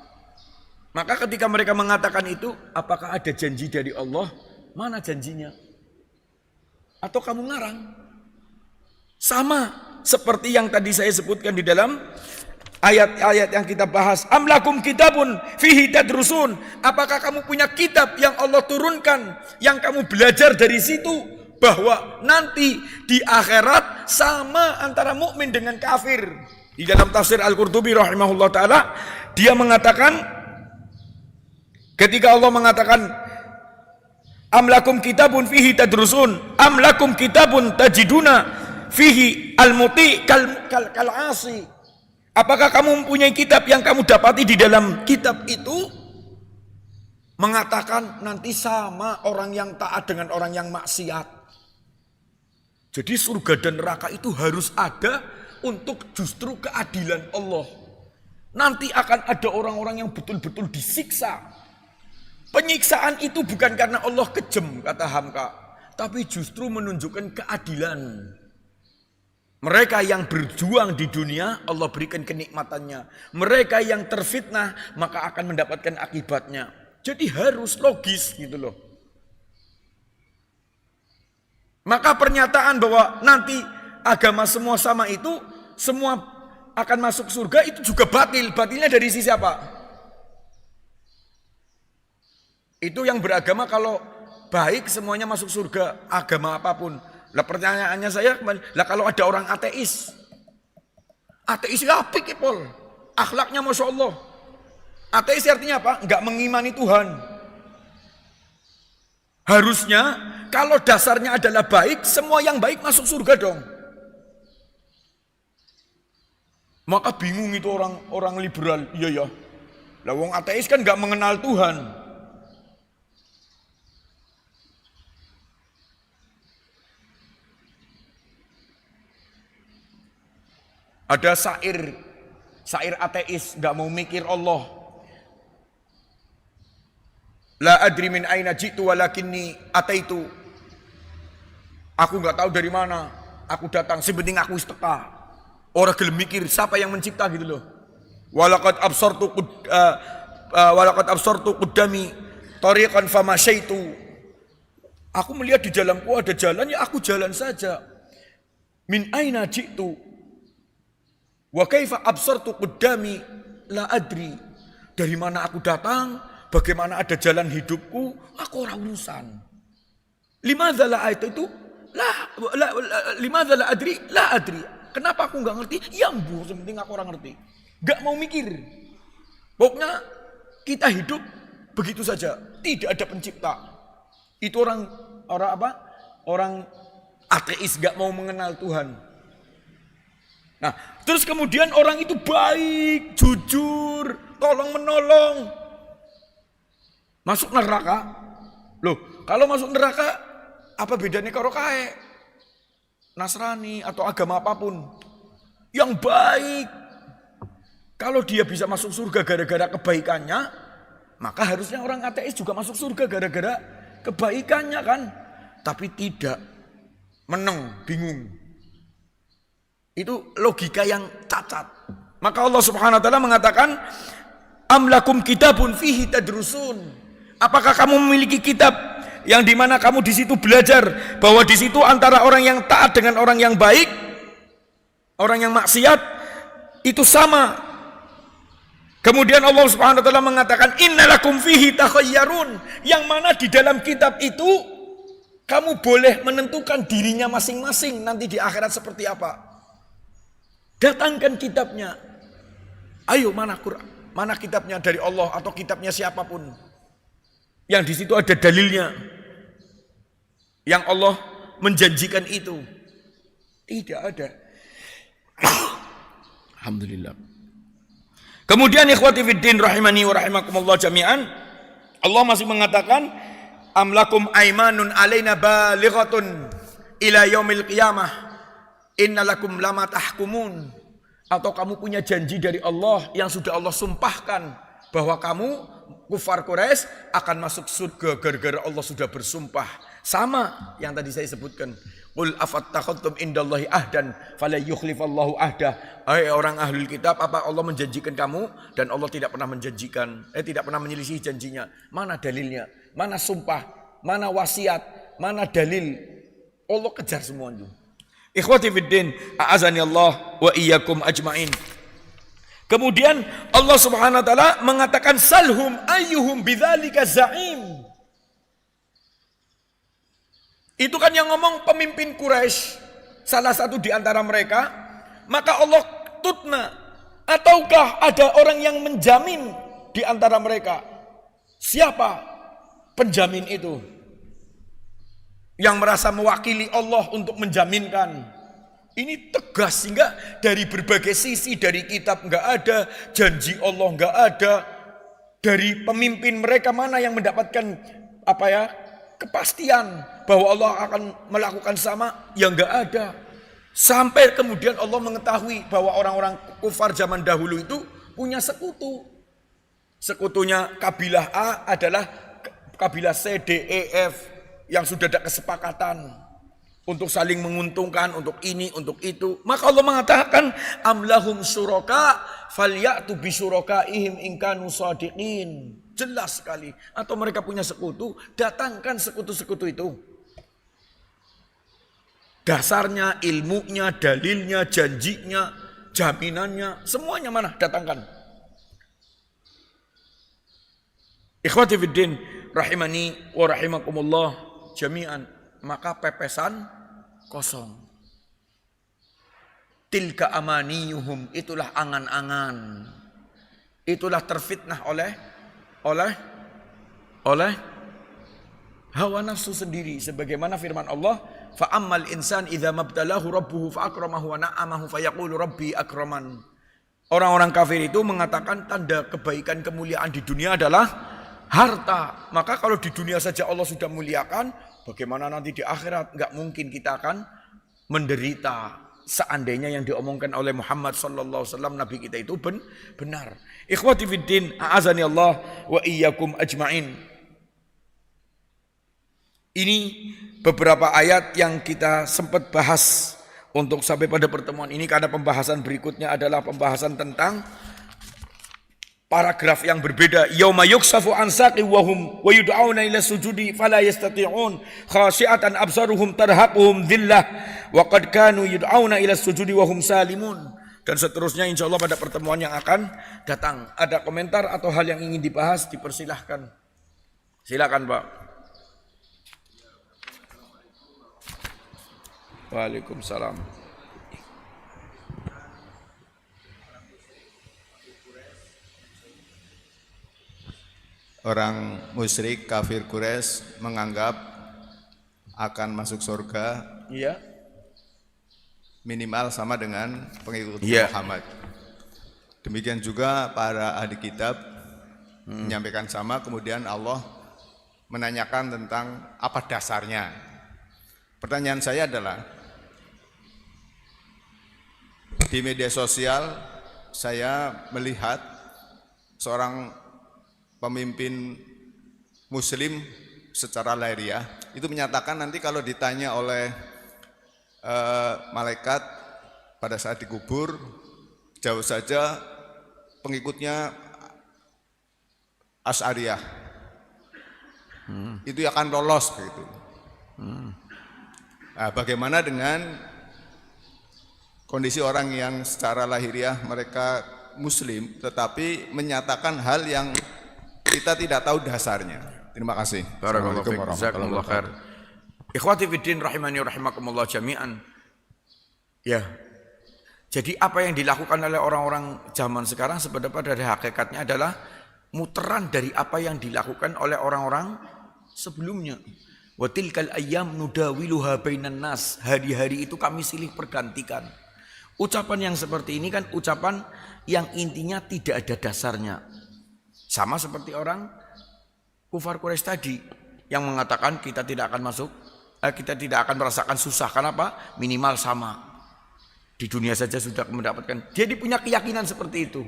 Maka ketika mereka mengatakan itu, apakah ada janji dari Allah? Mana janjinya? Atau kamu ngarang? Sama seperti yang tadi saya sebutkan di dalam ayat-ayat yang kita bahas. Amlakum kitabun fihi tadrusun. Apakah kamu punya kitab yang Allah turunkan, yang kamu belajar dari situ, bahwa nanti di akhirat sama antara mukmin dengan kafir. Di dalam tafsir Al-Qurtubi rahimahullah ta'ala, dia mengatakan, ketika Allah mengatakan amlakum kitabun fihi tadrusun, amlakum kitabun tajiduna fihi al-muti kal-asi. Apakah kamu mempunyai kitab yang kamu dapati di dalam kitab itu mengatakan nanti sama orang yang taat dengan orang yang maksiat. Jadi surga dan neraka itu harus ada untuk justru keadilan Allah. Nanti akan ada orang-orang yang betul-betul disiksa. Penyiksaan itu bukan karena Allah kejam, kata Hamka, tapi justru menunjukkan keadilan. Mereka yang berjuang di dunia, Allah berikan kenikmatannya. Mereka yang terfitnah, maka akan mendapatkan akibatnya. Jadi harus logis gitu loh. Maka pernyataan bahwa nanti agama semua sama itu, semua akan masuk surga, itu juga batil. Batilnya dari sisi apa? Itu yang beragama kalau baik semuanya masuk surga, agama apapun. Lah pertanyaannya saya kembali, lah kalau ada orang ateis ya apik Pol, akhlaknya Masya Allah. Ateis artinya apa? Enggak mengimani Tuhan. Harusnya kalau dasarnya adalah baik, semua yang baik masuk surga dong. Maka bingung itu orang liberal. Iya ya, lah wong ateis kan enggak mengenal Tuhan. Ada syair ateis, gak mau mikir Allah. La adri min aina jitu walakinni ataitu. Aku gak tahu dari mana aku datang, sepenting aku isteka. Orang gelem mikir siapa yang mencipta gitu loh. Walaqad absartu qaddami tariqan famasyaitu. Aku melihat di dalamku ada jalan, ya aku jalan saja. Min aina ji'tu wa kaifa absartu qaddami la adri. Dari mana aku datang, bagaimana ada jalan hidupku, aku ora urusan. Limadza la itu limadza la adri la adri. Kenapa aku enggak ngerti? Ya mbuh, penting aku ora ngerti. Enggak mau mikir. Pokoknya kita hidup begitu saja, tidak ada pencipta. Itu orang apa? Orang ateis, enggak mau mengenal Tuhan. Nah, terus kemudian orang itu baik, jujur, tolong menolong. Masuk neraka. Loh, kalau masuk neraka apa bedanya karo kae? Nasrani atau agama apapun yang baik. Kalau dia bisa masuk surga gara-gara kebaikannya, maka harusnya orang ateis juga masuk surga gara-gara kebaikannya kan. Tapi tidak, meneng, bingung. Itu logika yang cacat. Maka Allah Subhanahu wa taala mengatakan, am lakum kitabun fihi tadrusun. Apakah kamu memiliki kitab yang dimana kamu di situ belajar bahwa di situ antara orang yang taat dengan orang yang baik, orang yang maksiat itu sama. Kemudian Allah Subhanahu wa taala mengatakan innalakum fihi takhayyarun, yang mana di dalam kitab itu kamu boleh menentukan dirinya masing-masing nanti di akhirat seperti apa. Datangkan kitabnya. Ayo, mana Quran? Mana kitabnya dari Allah atau kitabnya siapapun? Yang di situ ada dalilnya. Yang Allah menjanjikan itu. Tidak ada. Alhamdulillah. Kemudian ikhwati fiddin rahimani wa rahimakumullah jami'an. Allah masih mengatakan am lakum aimanun alaina balighatun ila yaumil qiyamah. Innalakum lama tahkumun. Atau kamu punya janji dari Allah yang sudah Allah sumpahkan bahwa kamu kufar Quraisy akan masuk surga gara-gara Allah sudah bersumpah. Sama yang tadi saya sebutkan. Qul afattakhadtum indallahi ahdan fala yukhlifallahu ahdah. Hai orang ahlul kitab, apa Allah menjanjikan kamu dan Allah tidak pernah menjanjikan, tidak pernah menyelisih janjinya. Mana dalilnya? Mana sumpah? Mana wasiat? Mana dalil? Allah kejar semua itu. Ikhwati fiddin, a'azani Allah wa iyyakum ajmain. Kemudian Allah Subhanahu wa taala mengatakan salhum ayyuhum bidzalika za'im. Itu kan yang ngomong pemimpin Quraisy, salah satu di antara mereka. Maka Allah tutna, ataukah ada orang yang menjamin di antara mereka? Siapa penjamin itu? Yang merasa mewakili Allah untuk menjaminkan. Ini tegas sehingga dari berbagai sisi, dari kitab enggak ada, janji Allah enggak ada, dari pemimpin mereka mana yang mendapatkan kepastian bahwa Allah akan melakukan sama, yang enggak ada. Sampai kemudian Allah mengetahui bahwa orang-orang kufar zaman dahulu itu punya sekutu. Sekutunya kabilah A adalah kabilah C, D, E, F yang sudah ada kesepakatan untuk saling menguntungkan, untuk ini, untuk itu. Maka Allah mengatakan amlahum syuraka falyatu bisyurakaihim in kanu shadiqin. Jelas sekali. Atau mereka punya sekutu, datangkan sekutu-sekutu itu. Dasarnya, ilmunya, dalilnya, janjinya, jaminannya, semuanya mana? Datangkan. Ikhwati fiddin rahimani wa rahimakumullah jami'an. Maka pepesan kosong. Tilka amaniyuhum, itulah angan-angan. Itulah terfitnah oleh hawa nafsu sendiri. Sebagaimana firman Allah, fa ammal insan idza mabtalahu rabbuhu fa akramahu wa na'amahu fa yaqulu rabbi akraman. Orang-orang kafir itu mengatakan tanda kebaikan kemuliaan di dunia adalah harta. Maka kalau di dunia saja Allah sudah muliakan, bagaimana nanti di akhirat? Enggak mungkin kita akan menderita. Seandainya yang diomongkan oleh Muhammad sallallahu alaihi wasallam Nabi kita itu benar. Ikhwati fiddin, a'azani Allah wa iyyakum ajmain. Ini beberapa ayat yang kita sempat bahas untuk sampai pada pertemuan ini, karena pembahasan berikutnya adalah pembahasan tentang paragraf yang berbeda. Yauma yuksafu an saqi wa hum wa yud'auna ila sujudi fala yastati'un khashi'atan absaruhum tarhaquhum dhillah wa qad kanu yud'auna ila sujudi wa hum salimun. Dan seterusnya insyaallah pada pertemuan yang akan datang. Ada komentar atau hal yang ingin dibahas, dipersilahkan. Silakan, Pak. Waalaikumsalam. Orang musyrik kafir Quraisy menganggap akan masuk surga Iya. minimal sama dengan pengikut Iya. Muhammad. Demikian juga para ahli kitab menyampaikan sama, kemudian Allah menanyakan tentang apa dasarnya. Pertanyaan saya adalah, di media sosial saya melihat seorang pemimpin muslim secara lahiriah itu menyatakan nanti kalau ditanya oleh malaikat pada saat dikubur, jauh saja pengikutnya Asy'ariyah, itu akan lolos begitu. Nah, bagaimana dengan kondisi orang yang secara lahiriah mereka muslim tetapi menyatakan hal yang kita tidak tahu dasarnya? Terima kasih. Barakallahu Assalamualaikum fiik. warahmatullahi Jazakumullah khair. Ikhwati fiddin rahimani rahimakumullah jami'an. Ya. Jadi apa yang dilakukan oleh orang-orang zaman sekarang sebenarnya pada hakikatnya adalah muteran dari apa yang dilakukan oleh orang-orang sebelumnya. Wa tilkal ayyam nudawiluha bainan nas. Hari-hari itu kami silih pergantikan. Ucapan yang seperti ini kan ucapan yang intinya tidak ada dasarnya. Sama seperti orang kufar Quraisy tadi yang mengatakan kita tidak akan masuk, kita tidak akan merasakan susah. Kenapa? Minimal sama. Di dunia saja sudah mendapatkan. Dia punya keyakinan seperti itu.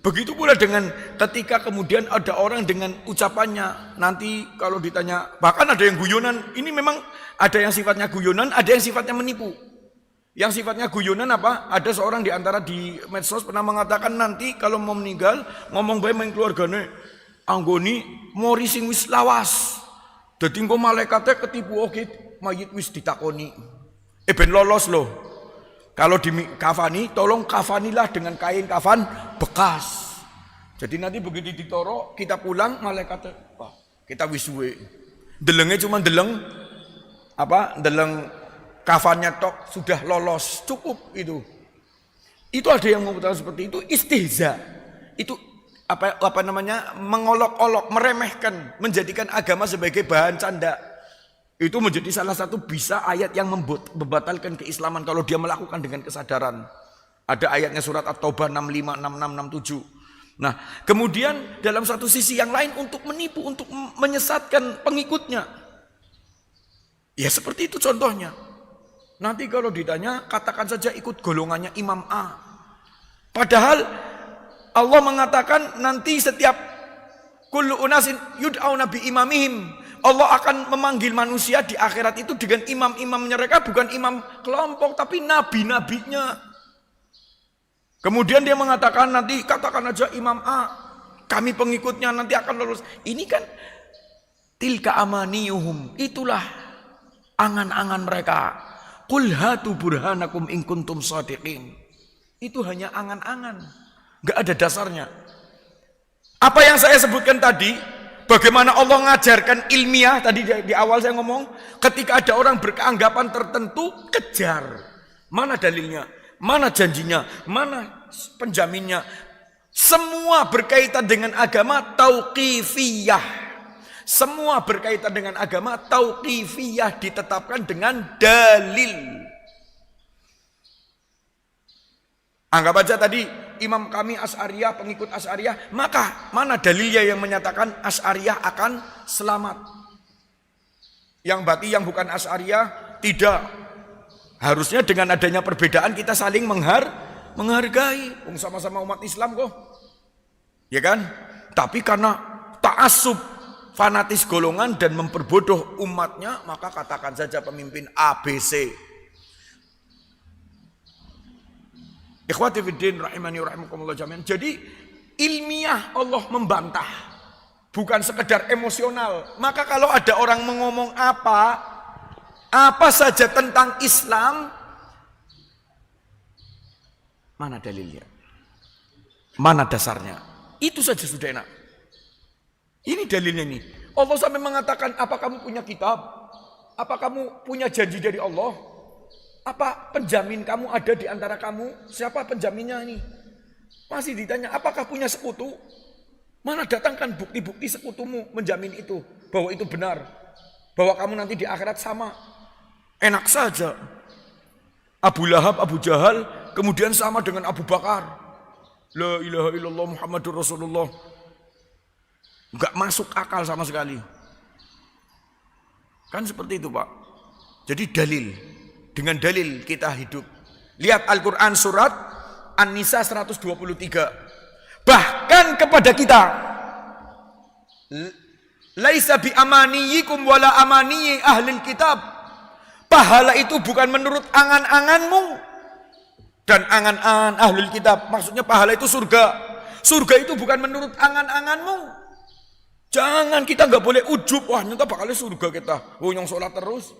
Begitu pula dengan ketika kemudian ada orang dengan ucapannya, nanti kalau ditanya, bahkan ada yang guyonan, ini memang ada yang sifatnya guyonan, ada yang sifatnya menipu. Yang sifatnya guyonan apa? Ada seorang di antara di medsos pernah mengatakan nanti kalau mau meninggal, ngomong bae main keluargane, anggoni mori sing wis lawas. Dadi engko malaikate ketipu oke mayit wis ditakoni. Ben lolos loh. Kalau di kafani, tolong kafanilah dengan kain kafan bekas. Jadi nanti begitu ditoro, kita pulang malaikate, wah, kita wis suwe. Delenge cuma deleng apa? Deleng kafannya tok sudah lolos, cukup itu. Itu ada yang mengatakan seperti itu, istihza. Itu apa namanya? Mengolok-olok, meremehkan, menjadikan agama sebagai bahan canda. Itu menjadi salah satu bisa ayat yang membatalkan keislaman kalau dia melakukan dengan kesadaran. Ada ayatnya surat At-Taubah 65, 66, 67. Nah, kemudian dalam satu sisi yang lain untuk menipu, untuk menyesatkan pengikutnya. Ya seperti itu contohnya. Nanti kalau ditanya, katakan saja ikut golongannya Imam A. Padahal Allah mengatakan nanti setiap kullu unasin yud'auna bi imamihim. Allah akan memanggil manusia di akhirat itu dengan imam-imamnya mereka, bukan imam kelompok, tapi nabi-nabinya. Kemudian dia mengatakan nanti, katakan aja Imam A, kami pengikutnya nanti akan lulus. Ini kan tilka amaniyuhum, itulah angan-angan mereka. Qul hatu burhanakum in kuntum shadiqin. Itu hanya angan-angan, enggak ada dasarnya. Apa yang saya sebutkan tadi, bagaimana Allah mengajarkan ilmiah, tadi di awal saya ngomong, ketika ada orang berkeanggapan tertentu, kejar. Mana dalilnya? Mana janjinya? Mana penjaminnya? Semua berkaitan dengan agama tauqifiyah. Semua berkaitan dengan agama tauqifiyah, ditetapkan dengan dalil. Anggap aja tadi imam kami Asy'ariyah, pengikut Asy'ariyah, maka mana dalilnya yang menyatakan Asy'ariyah akan selamat? Yang berarti yang bukan Asy'ariyah tidak. Harusnya dengan adanya perbedaan kita saling menghargai. Sama-sama umat Islam kok. Ya kan? Tapi karena ta'assub, fanatis golongan dan memperbodoh umatnya, maka katakan saja pemimpin ABC. Ikhwati fiddin rahimani rahimakumullah jami'an. Jadi ilmiah Allah membantah, bukan sekedar emosional. Maka kalau ada orang mengomong apa saja tentang Islam, mana dalilnya? Mana dasarnya? Itu saja sudah enak. Ini dalilnya nih. Allah sampai mengatakan, apa kamu punya kitab? Apa kamu punya janji dari Allah? Apa penjamin kamu ada di antara kamu? Siapa penjaminnya ini? Masih ditanya, apakah punya sekutu? Mana datangkan bukti-bukti sekutumu menjamin itu, bahwa itu benar, bahwa kamu nanti di akhirat sama. Enak saja. Abu Lahab, Abu Jahal, kemudian sama dengan Abu Bakar. La ilaha illallah Muhammadur Rasulullah. Enggak masuk akal sama sekali. Kan seperti itu, Pak. Jadi dalil. Dengan dalil kita hidup. Lihat Al-Quran surat An-Nisa 123. Bahkan kepada kita. Laisa bi amaniyikum wala amaniyi ahlil kitab. Pahala itu bukan menurut angan-anganmu dan angan-angan ahlul kitab. Maksudnya pahala itu surga. Surga itu bukan menurut angan-anganmu. Jangan, kita nggak boleh ujub. Wah, nyata bakalnya surga kita. Oh, yang sholat terus.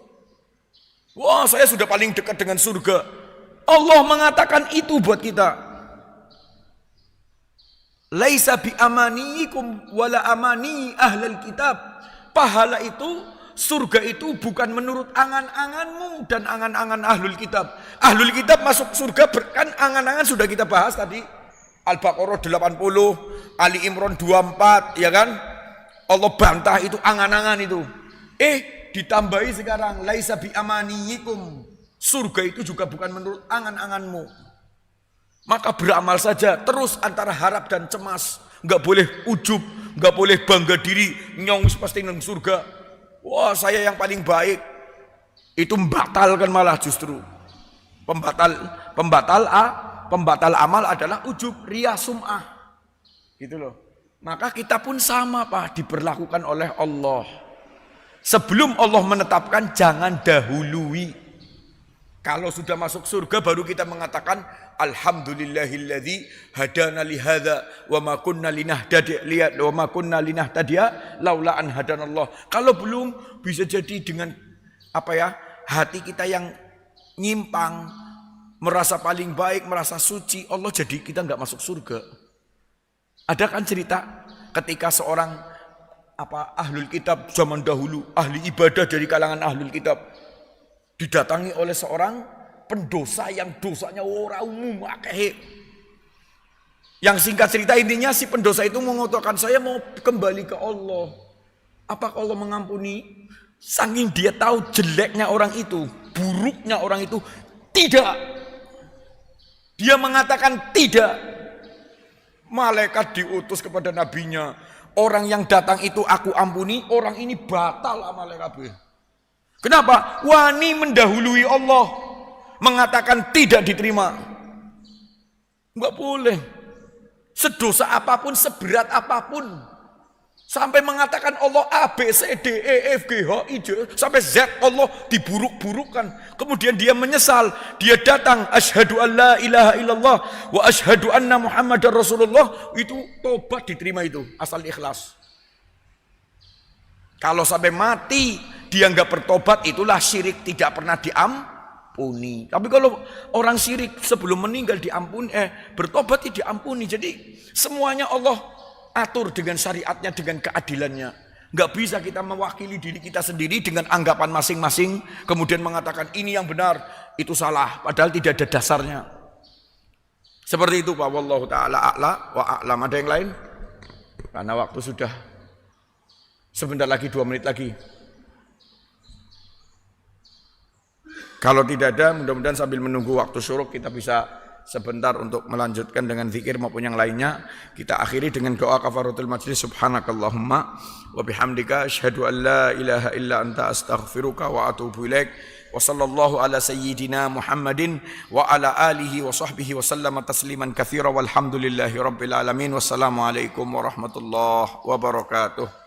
Wah, saya sudah paling dekat dengan surga. Allah mengatakan itu buat kita. Laisa bi amaniyikum wala amani ahlul kitab. Pahala itu, surga itu bukan menurut angan-anganmu dan angan-angan ahlul kitab. Ahlul kitab masuk surga kan angan-angan sudah kita bahas tadi. Al-Baqarah 80, Ali Imran 24, ya kan? Allah bantah itu angan-angan itu. Ditambahi sekarang laisa bi amaniyikum. Surga itu juga bukan menurut angan-anganmu. Maka beramal saja terus antara harap dan cemas. Enggak boleh ujub, enggak boleh bangga diri, nyong pasti nang surga. Wah, saya yang paling baik. Itu membatalkan malah justru. Pembatal amal adalah ujub, riya, sum'ah. Gitu loh. Maka kita pun sama, Pak, diperlakukan oleh Allah. Sebelum Allah menetapkan, jangan dahului. Kalau sudah masuk surga baru kita mengatakan alhamdulillahilladzi hadana li hadza wa ma kunna linahtadiya laula an hadanallah. Kalau belum, bisa jadi dengan hati kita yang nyimpang, merasa paling baik, merasa suci, Allah jadi kita enggak masuk surga. Ada kan cerita ketika seorang ahlul kitab zaman dahulu, ahli ibadah dari kalangan ahlul kitab, didatangi oleh seorang pendosa yang dosanya ora umum akeh. Yang singkat cerita intinya si pendosa itu mengatakan, saya mau kembali ke Allah. Apakah Allah mengampuni? Saking dia tahu jeleknya orang itu, buruknya orang itu, tidak. Dia mengatakan tidak. Malaikat diutus kepada nabinya, orang yang datang itu aku ampuni, orang ini batal amalnya kabeh. Kenapa? Wani mendahului Allah, mengatakan tidak diterima. Enggak boleh. Sedosa apapun, seberat apapun, sampai mengatakan Allah A, B, C, D, E, F, G, H, I, J, sampai Z, Allah diburuk-burukkan. Kemudian dia menyesal, dia datang, asyhadu an la ilaha illallah wa asyhadu anna Muhammadar Rasulullah, itu tobat diterima itu, asal ikhlas. Kalau sampai mati dia enggak bertobat, itulah syirik, tidak pernah diampuni. Tapi kalau orang syirik sebelum meninggal diampuni, bertobat diampuni. Jadi semuanya Allah atur dengan syariatnya, dengan keadilannya. Enggak bisa kita mewakili diri kita sendiri dengan anggapan masing-masing, kemudian mengatakan ini yang benar, itu salah, padahal tidak ada dasarnya. Seperti itu Pak, wallahu ta'ala a'la wa a'lam. Ada yang lain? Karena waktu sudah sebentar lagi, 2 menit lagi. Kalau tidak ada, mudah-mudahan sambil menunggu waktu syuruk kita bisa sebentar untuk melanjutkan dengan zikir maupun yang lainnya. Kita akhiri dengan doa kafaratul majlis. Subhanakallahumma wa bihamdika asyhadu an la ilaha illa anta astaghfiruka wa atubu ilaik. Wa sallallahu ala sayyidina Muhammadin wa ala alihi wa sahbihi wa sallama tasliman katsira walhamdulillahi rabbil alamin. Wassalamualaikum warahmatullahi wabarakatuh.